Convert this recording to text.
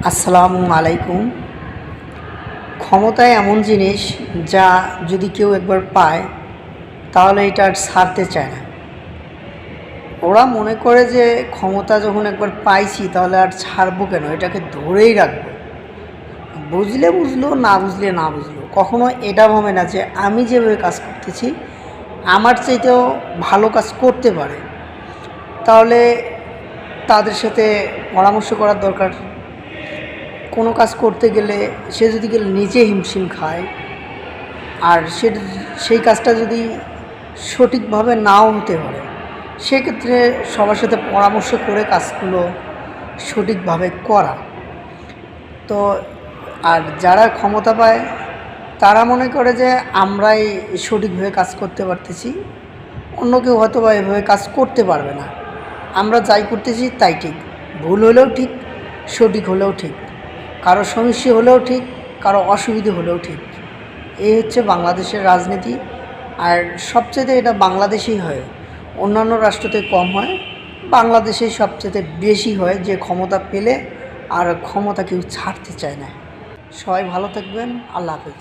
আসসালামু আলাইকুম। ক্ষমতা এমন জিনিস যা যদি কেউ একবার পায় তাহলে এটা আর ছাড়তে চায় না। ওরা মনে করে যে ক্ষমতা যখন একবার পাইছি তাহলে আর ছাড়বো কেন, এটাকে ধরেই রাখবো। বুঝলে বুঝলো, না বুঝলে না বুঝলো, কখনো এটা ভাবে না যে আমি যেভাবে কাজ করতেছি আমার চাইতেও ভালো কাজ করতে পারে। তাহলে তাদের সাথে পরামর্শ করার দরকার। কোনো কাজ করতে গেলে সে যদি নিজে হিমশিম খায় আর সেই কাজটা যদি সঠিকভাবে নাও হতে পারে, সেক্ষেত্রে সবার সাথে পরামর্শ করে কাজগুলো সঠিকভাবে করা। তো আর যারা ক্ষমতা পায় তারা মনে করে যে আমরাই সঠিকভাবে কাজ করতে পারতেছি, অন্য কেউ হয়তো বা এভাবে কাজ করতে পারবে না। আমরা যাই করতেছি তাই ঠিক, ভুল হলেও ঠিক, সঠিক হলেও ঠিক, কারো সমস্যা হলেও ঠিক, কারো অসুবিধে হলেও ঠিক। এই হচ্ছে বাংলাদেশের রাজনীতি। আর সবচেয়ে এটা বাংলাদেশেই হয়, অন্যান্য রাষ্ট্রতে কম হয়, বাংলাদেশেই সবচেয়ে বেশি হয় যে ক্ষমতা পেলে আর ক্ষমতা কেউ ছাড়তে চায় না। সবাই ভালো থাকবেন। আল্লাহ হাফেজ।